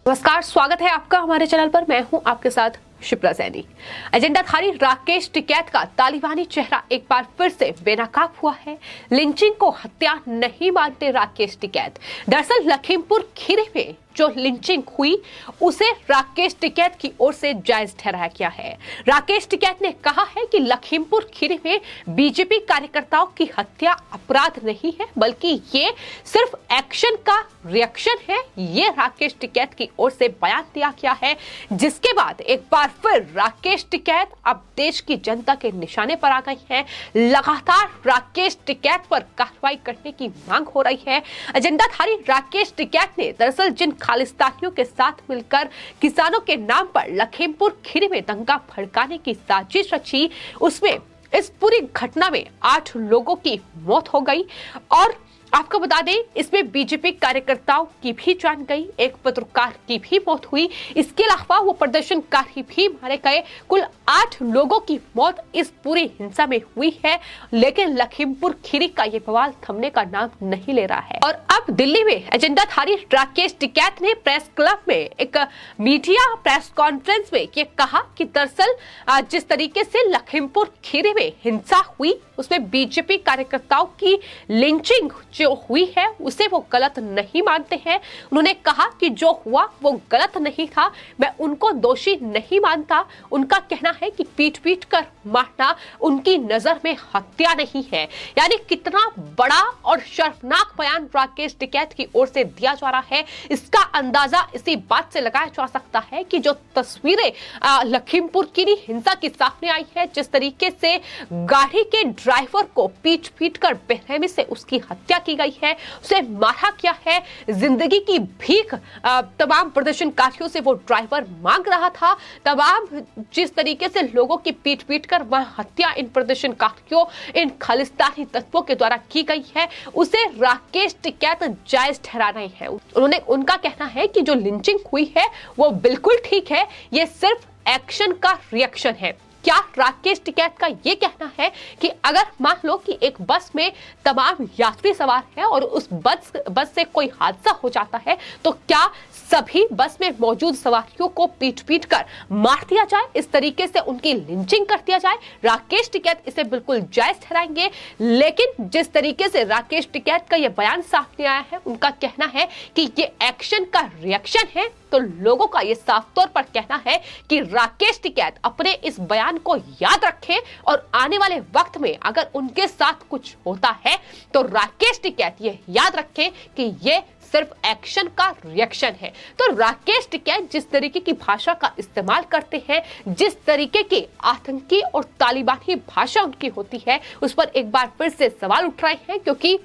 नमस्कार, स्वागत है आपका हमारे चैनल पर। मैं हूं आपके साथ शिप्रा सैनी। एजेंडाधारी राकेश टिकैत का तालिबानी चेहरा एक बार फिर से बेनकाब हुआ है। लिंचिंग को हत्या नहीं मानते राकेश टिकैत। दरअसल लखीमपुर खीरी में जो लिंचिंग हुई उसे राकेश टिकैत की ओर से जायज ठहराया गया है। राकेश टिकैत ने कहा है कि लखीमपुर खीरी में बीजेपी कार्यकर्ताओं की हत्या अपराध नहीं है, बल्कि ये सिर्फ एक्शन का रिएक्शन है। ये राकेश टिकैत की ओर से बयान दिया गया है, जिसके बाद एक बार फिर राकेश टिकैत अब देश की जनता के निशाने पर आ गई हैं। लगातार राकेश टिकैत पर कार्रवाई करने की मांग हो रही है। एजेंडाधारी राकेश टिकैत ने दरअसल जिन खालिस्तानियों के साथ मिलकर किसानों के नाम पर लखीमपुर खीरी में दंगा भड़काने की साजिश रची, उसमें इस पूरी घटना में 8 लोगों की मौत हो गई। और आपको बता दें, इसमें बीजेपी कार्यकर्ताओं की भी जान गई, एक पत्रकार की भी मौत हुई। इसके अलावा वो प्रदर्शनकारी भी मारे गए। कुल 8 लोगों की मौत इस पूरी हिंसा में हुई है। लेकिन लखीमपुर खीरी का ये बवाल थमने का नाम नहीं ले रहा है। और अब दिल्ली में एजेंडाधारी राकेश टिकैत ने प्रेस क्लब में एक मीडिया प्रेस कॉन्फ्रेंस में ये कहा कि दरअसल जिस तरीके से लखीमपुर खीरी में हिंसा हुई उसमें बीजेपी कार्यकर्ताओं की लिंचिंग जो हुई है उसे वो गलत नहीं मानते हैं। उन्होंने कहा कि जो हुआ वो गलत नहीं था, मैं उनको दोषी नहीं मानता। उनका कहना है कि पीट कर मारना उनकी नजर में हत्या नहीं है। यानी कितना बड़ा और शर्मनाक बयान राकेश टिकैत की ओर से दिया जा रहा है, इसका अंदाजा इसी बात से लगाया जा सकता है कि जो तस्वीरें लखीमपुर की हिंसा की सामने आई है, जिस तरीके से गाड़ी के ड्राइवर को पीट कर बेरहमी से उसकी हत्या की गई है, उसे मारा गया है। जिंदगी की भीख तमाम प्रदर्शनकारियों से वो ड्राइवर मांग रहा था। तमाम जिस तरीके से लोगों की पीट कर वह हत्या इन प्रदर्शनकारियों, इन खालिस्तानी तत्वों के द्वारा की गई है, उसे राकेश टिकैत जायज ठहरा रहे हैं। उनका कहना है कि जो लिंचिंग हुई है वो बिल्कुल ठीक है, ये सिर्फ एक्शन का रिएक्शन है। क्या राकेश टिकैत का ये कहना है कि अगर मान लो कि एक बस में तमाम यात्री सवार हैं और उस बस से कोई हादसा हो जाता है, तो क्या सभी बस में मौजूद सवारियों को पीट कर मार दिया जाए, इस तरीके से उनकी लिंचिंग कर दिया जाए? राकेश टिकैत इसे बिल्कुल जायज ठहराएंगे। लेकिन जिस तरीके से राकेश टिकैत का ये बयान सामने आया है, उनका कहना है कि ये एक्शन का रिएक्शन है, तो लोगों का ये साफ तौर पर कहना है कि राकेश टिकैत अपने इस बयान को याद रखें और आने वाले वक्त में अगर उनके साथ कुछ होता है तो राकेश टिकैत ये याद रखें कि ये सिर्फ एक्शन का रिएक्शन है। तो राकेश टिकैत जिस तरीके की भाषा का इस्तेमाल करते हैं, जिस तरीके की आतंकी और तालिबानी भाषा उनकी होती है, उस पर एक बार फिर से सवाल उठ रहे हैं, क्योंकि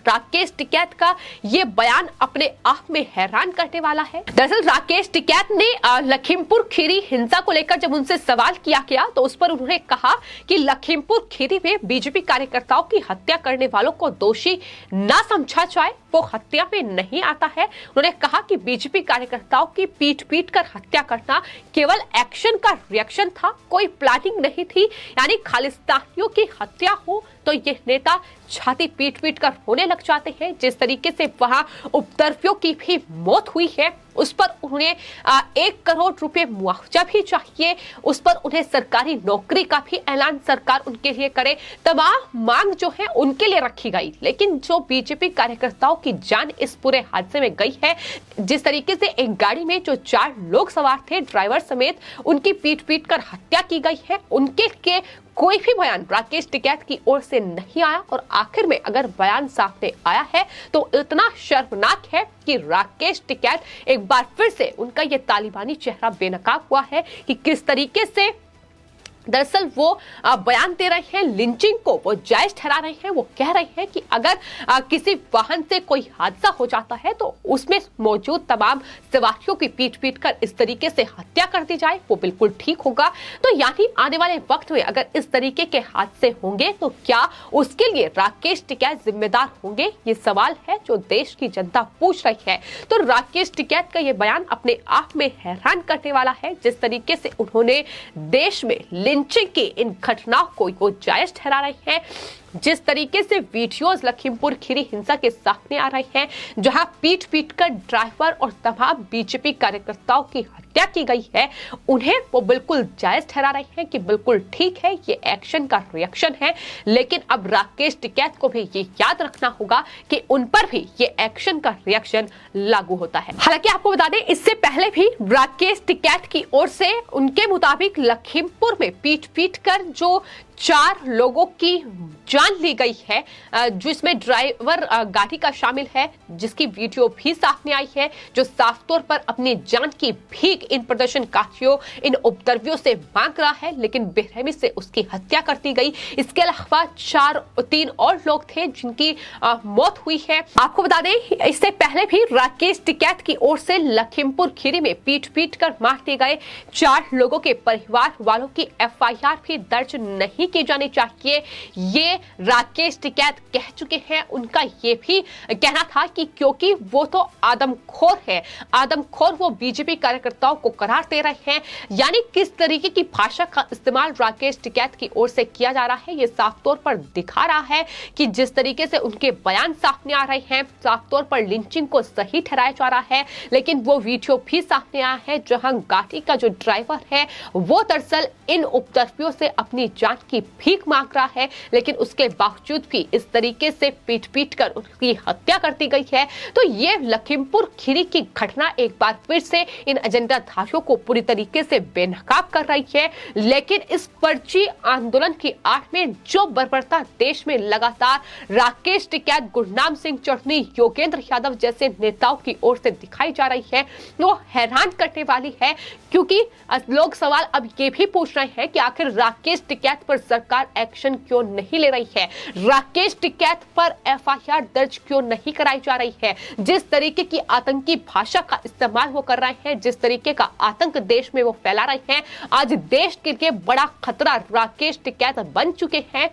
राकेश टिकैत का ये बयान अपने आप में हैरान करने वाला है। दरअसल राकेश टिकैत ने लखीमपुर खीरी हिंसा को लेकर जब उनसे सवाल किया गया तो उस पर उन्होंने कहा कि लखीमपुर खीरी में बीजेपी कार्यकर्ताओं की हत्या करने वालों को दोषी ना समझा जाए, वो हत्या में नहीं आता है। उन्होंने कहा कि बीजेपी कार्यकर्ताओं की पीट कर हत्या करना केवल एक्शन का रिएक्शन था, कोई प्लानिंग नहीं थी। यानी खालिस्तानियों की हत्या हो तो ये नेता छाती पीट कर होने लग जाते हैं। जिस तरीके से वहां उपद्रवियों की भी मौत हुई है, उस पर उन्हें 1 करोड़ रुपए मुआवजा भी चाहिए, उस पर उन्हें सरकारी नौकरी का भी ऐलान सरकार उनके लिए करे। तमाम मांग जो है उनके लिए रखी गई। लेकिन जो बीजेपी कार्यकर्ताओं की जान इस पूरे हादसे में गई है, जिस तरीके से एक गाड़ी में जो 4 लोग सवार थे ड्राइवर समेत, उनकी पीट कर हत्या की गई है, उनके लिए कोई भी बयान राकेश टिकैत की ओर से नहीं आया। और आखिर में अगर बयान सामने आया है तो इतना शर्मनाक है कि राकेश टिकैत एक बार फिर से उनका ये तालिबानी चेहरा बेनकाब हुआ है कि किस तरीके से दरअसल वो बयान दे रहे हैं, लिंचिंग को वो जायज ठहरा रहे हैं। वो कह रहे हैं कि अगर किसी वाहन से कोई हादसा हो जाता है तो उसमें मौजूद तमाम सवारियों की पीट कर इस तरीके से हत्या कर दी जाए, वो बिल्कुल ठीक होगा। तो यानी आने वाले वक्त में अगर इस तरीके के हादसे होंगे तो क्या उसके लिए राकेश टिकैत जिम्मेदार होंगे? ये सवाल है जो देश की जनता पूछ रही है। तो राकेश टिकैत का ये बयान अपने आप में हैरान करने वाला है। जिस तरीके से उन्होंने देश में लिंचिंग की इन घटनाओं को वो जायज ठहरा रहे हैं, जिस तरीके से वीडियोस लखीमपुर खीरी हिंसा के सामने आ रहे हैं, जहां पीट पीट कर ड्राइवर और तमाम बीजेपी कार्यकर्ताओं की हत्या की गई है, उन्हें वो बिल्कुल जायज ठहरा रहे हैं कि बिल्कुल ठीक है, ये एक्शन का रिएक्शन है। लेकिन अब राकेश टिकैत को भी ये याद रखना होगा कि उन पर भी ये एक्शन का रिएक्शन लागू होता है। हालांकि आपको बता दें, इससे पहले भी राकेश टिकैत की ओर से उनके मुताबिक लखीमपुर में पीट पीट कर जो 4 लोगों की जान ली गई है, जिसमें ड्राइवर गाड़ी का शामिल है, जिसकी वीडियो भी सामने आई है, जो साफ तौर पर अपनी जान की भीख इन प्रदर्शनकारियों, इन उपद्रवियों से मांग रहा है, लेकिन बेरहमी से उसकी हत्या कर दी गई। इसके अलावा 3 और लोग थे जिनकी मौत हुई है। आपको बता दें, इससे पहले भी राकेश टिकैत की ओर से लखीमपुर खीरी में पीट पीट कर मार दिए गए 4 लोगों के परिवार वालों की FIR भी दर्ज नहीं की जानी चाहिए, ये राकेश टिकैत कह चुके हैं। उनका ये भी कहना था कि क्योंकि वो तो आदमखोर है, आदमखोर वो बीजेपी कार्यकर्ताओं को करार दे रहे हैं। यानी किस तरीके की भाषा का इस्तेमाल राकेश टिकैत की ओर से किया जा रहा है, ये साफ तौर पर दिखा रहा है कि जिस तरीके से उनके बयान सामने आ रहे हैं, साफ तौर पर लिंचिंग को सही ठहराया जा रहा है। लेकिन वो वीडियो भी सामने आया है जहां गाड़ी का जो ड्राइवर है वो दरअसल इन उपद्रवियों से अपनी जान की भीख मांग रहा है, लेकिन उसके बावजूद भी इस तरीके से पीट पीट कर उनकी हत्या कर दी गई है। तो ये लखीमपुर खीरी की घटना एक बार फिर से इन एजेंडाधारियों को पूरी तरीके से बेनकाब कर रही है। लेकिन इस फर्जी आंदोलन की आड़ में जो बर्बरता देश में लगातार राकेश टिकैत, गुरनाम सिंह चौधरी, योगेंद्र यादव जैसे नेताओं की ओर से दिखाई जा रही है, वो हैरान करने वाली है। क्योंकि लोग सवाल अब ये भी पूछ रहे हैं कि आखिर राकेश टिकैत पर सरकार एक्शन क्यों नहीं ले रही है, राकेश टिकैत पर FIR दर्ज क्यों नहीं कराई जा रही है। जिस तरीके की आतंकी भाषा का इस्तेमाल वो कर रहे हैं, जिस तरीके का आतंक देश में वो फैला रहे हैं, आज देश के लिए बड़ा खतरा राकेश टिकैत बन चुके हैं।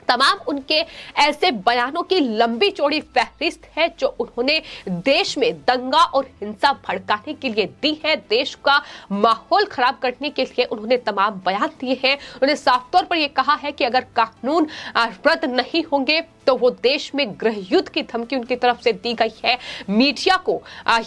तमाम उनके ऐसे बयानों की लंबी चौड़ी फहरिस्त है जो उन्होंने देश में दंगा और हिंसा भड़काने के लिए दी है, देश का माहौल खराब करने के लिए उन्होंने तमाम बयान दिए हैं। उन्होंने साफ तौर पर यह कहा है कि अगर कानून रद्द नहीं होंगे तो वो देश में गृह युद्ध की धमकी उनकी तरफ से दी गई है। मीडिया को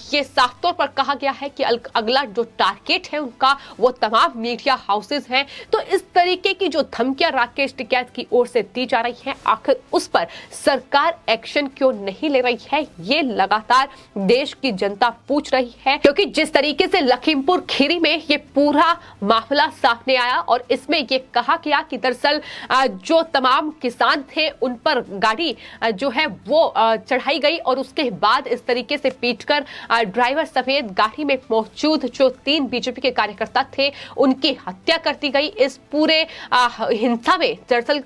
ये साफ तौर पर कहा गया है कि अगला जो टारगेट है उनका वो तमाम मीडिया हाउसेज हैं। तो इस तरीके की जो धमकियां राकेश टिकैत की ओर से दी जा रही है, आखिर उस पर सरकार एक्शन क्यों नहीं ले रही है, ये लगातार देश की जनता पूछ रही है। क्योंकि जिस तरीके से लखीमपुर खीरी में ये पूरा मामला सामने आया और इसमें ये कहा गया कि दरअसल जो तमाम किसान थे उन पर गाड़ी जो है वो चढ़ाई गई और उसके बाद इस तरीके से पीटकर ड्राइवर समेत गाड़ी में मौजूद जो 3 बीजेपी के कार्यकर्ता थे उनकी हत्या कर दी गई। इस पूरे हिंसा में दरअसल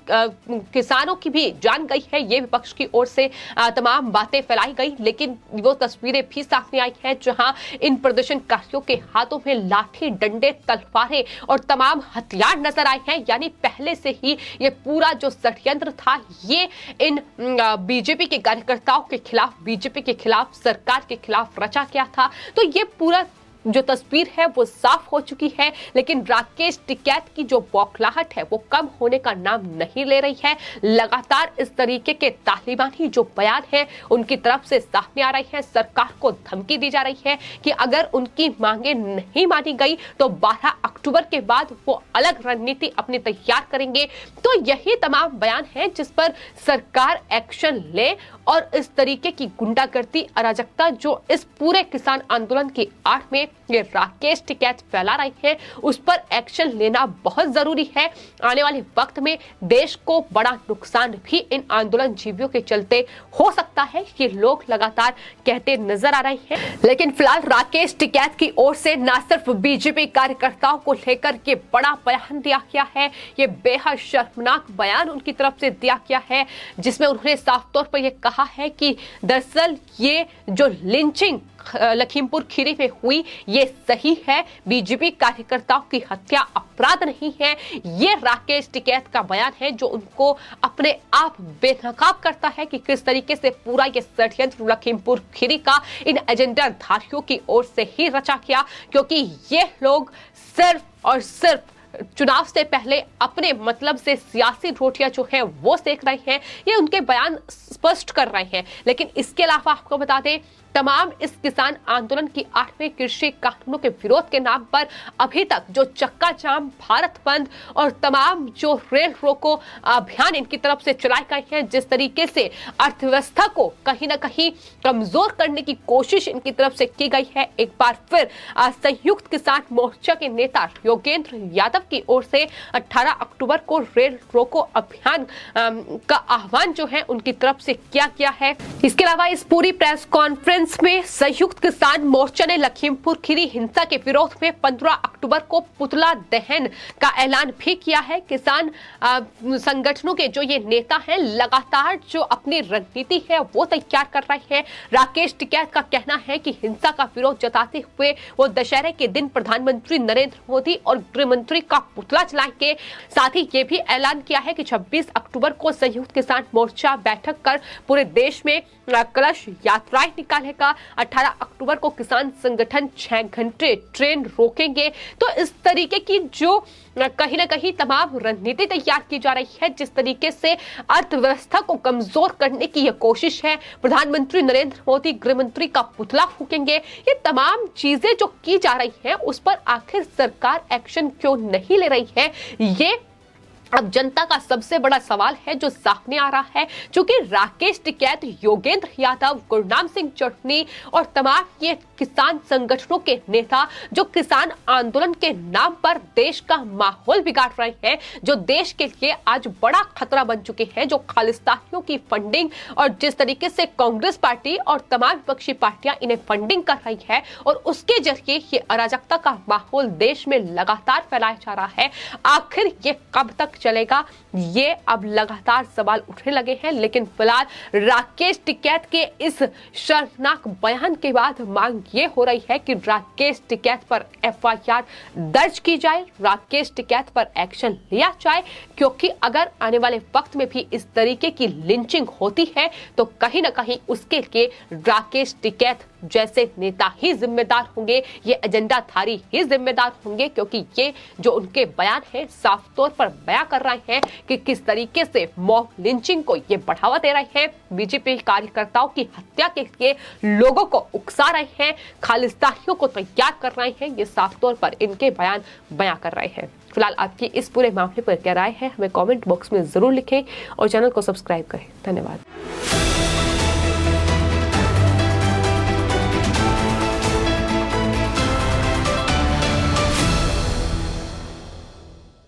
किसानों की भी जान गई है, ये विपक्ष की ओर से तमाम बातें फैलाई गई। लेकिन वो तस्वीरें भी सामने आई हैं जहां इन प्रदर्शनकारियों के हाथों में लाठी, डंडे, तलवारें और तमाम हथियार नजर आए हैं। यानी पहले से ही ये पूरा जो षड्यंत्र था ये इन बीजेपी के कार्यकर्ताओं के खिलाफ, बीजेपी के खिलाफ, सरकार के खिलाफ रचा गया था। तो ये पूरा जो तस्वीर है वो साफ हो चुकी है। लेकिन राकेश टिकैत की जो बौखलाहट है वो कम होने का नाम नहीं ले रही है। लगातार इस तरीके के तालिबानी जो बयान है उनकी तरफ से सामने आ रही है। सरकार को धमकी दी जा रही है कि अगर उनकी मांगे नहीं मानी गई तो 12 अक्टूबर के बाद वो अलग रणनीति अपनी तैयार करेंगे। तो यही तमाम बयान है जिस पर सरकार एक्शन ले और इस तरीके की गुंडागर्दी, अराजकता जो इस पूरे किसान आंदोलन की आड़ में ये राकेश टिकैत फैला रहे हैं उस पर एक्शन लेना बहुत जरूरी है। आने वाले वक्त में देश को बड़ा नुकसान भी इन आंदोलन जीवियों के चलते हो सकता है, ये लोग लगातार कहते नजर आ रहे हैं। लेकिन फिलहाल राकेश टिकैत की ओर से न सिर्फ बीजेपी कार्यकर्ताओं को लेकर के बड़ा बयान दिया गया है, ये बेहद शर्मनाक बयान उनकी तरफ से दिया गया है जिसमें उन्होंने साफ तौर पर यह कहा है कि दरअसल ये जो लिंचिंग लखीमपुर खीरी में हुई ये सही है, बीजेपी कार्यकर्ताओं की हत्या अपराध नहीं है। ये राकेश टिकैत का बयान है जो उनको अपने आप बेनकाब करता है कि किस तरीके से पूरा ये षड्यंत्र लखीमपुर खीरी का इन एजेंडाधारियों की ओर से ही रचा गया। क्योंकि ये लोग सिर्फ और सिर्फ चुनाव से पहले अपने मतलब से सियासी रोटियां जो है वो सेक रहे हैं, ये उनके बयान स्पष्ट कर रहे हैं। लेकिन इसके अलावा आपको बता दें, तमाम इस किसान आंदोलन की 8वें कृषि कानूनों के विरोध के नाम पर अभी तक जो चक्का जाम, भारत बंद और तमाम जो रेल रोको अभियान इनकी तरफ से चलाए गए हैं, जिस तरीके से अर्थव्यवस्था को कहीं ना कहीं कमजोर करने की कोशिश इनकी तरफ से की गई है। एक बार फिर संयुक्त किसान मोर्चा के नेता योगेंद्र यादव की ओर से 18 अक्टूबर को रेल रोको अभियान का आह्वान जो है उनकी तरफ से किया गया है। इसके अलावा इस पूरी प्रेस कॉन्फ्रेंस में संयुक्त किसान मोर्चा ने लखीमपुर खीरी हिंसा के विरोध में 15 अक्टूबर को पुतला दहन का ऐलान भी किया है। किसान संगठनों के जो ये नेता हैं लगातार जो अपनी रणनीति है वो तैयार कर रहे हैं। राकेश टिकैत का कहना है कि हिंसा का विरोध जताते हुए वो दशहरे के दिन प्रधानमंत्री नरेंद्र मोदी और गृह मंत्री का पुतला जलाएंगे। साथ ही ये भी ऐलान किया है कि 26 अक्टूबर को संयुक्त किसान मोर्चा बैठक कर पूरे देश में कलश यात्राएं निकालेगा। 18 अक्टूबर को किसान संगठन 6 घंटे ट्रेन रोकेंगे। तो इस तरीके की जो कहीं ना कहीं तमाम रणनीति तैयार की जा रही है, जिस तरीके से अर्थव्यवस्था को कमजोर करने की यह कोशिश है। प्रधानमंत्री नरेंद्र मोदी गृह मंत्री का पुतला फूकेंगे। ये तमाम चीजें जो की जा रही हैं उस पर आखिर सरकार एक्शन क्यों नहीं ले रही है, ये अब जनता का सबसे बड़ा सवाल है जो सामने आ रहा है। क्योंकि राकेश टिकैत, योगेंद्र यादव, गुरनाम सिंह चटनी और तमाम ये किसान संगठनों के नेता जो किसान आंदोलन के नाम पर देश का माहौल बिगाड़ रहे हैं, जो देश के लिए आज बड़ा खतरा बन चुके हैं, जो खालिस्तानियों की फंडिंग और जिस तरीके से कांग्रेस पार्टी और तमाम विपक्षी पार्टियां इन्हें फंडिंग कर रही है और उसके जरिए ये अराजकता का माहौल देश में लगातार फैलाया जा रहा है, आखिर ये कब तक चलेगा, ये अब लगातार सवाल उठने लगे हैं। लेकिन फिलहाल राकेश टिकैत के इस शर्मनाक बयान के बाद मांग ये हो रही है कि राकेश टिकैत पर एफआईआर दर्ज की जाए, राकेश टिकैत पर एक्शन लिया जाए। क्योंकि अगर आने वाले वक्त में भी इस तरीके की लिंचिंग होती है तो कहीं ना कहीं उसके लिए राकेश टिकैत जैसे नेता ही जिम्मेदार होंगे, ये एजेंडाधारी ही जिम्मेदार होंगे। क्योंकि ये जो उनके बयान है साफ तौर पर बयां कर रहे हैं कि किस तरीके से मॉब लिंचिंग को ये बढ़ावा दे रहे हैं, बीजेपी कार्यकर्ताओं की हत्या के लिए लोगों को उकसा रहे हैं, खालिस्तानियों को तैयार कर रहे हैं। ये साफ तौर पर इनके बयान बयां कर रहे हैं। फिलहाल आपकी इस पूरे मामले पर क्या राय है, हमें कमेंट बॉक्स में जरूर लिखें और चैनल को सब्सक्राइब करें। धन्यवाद।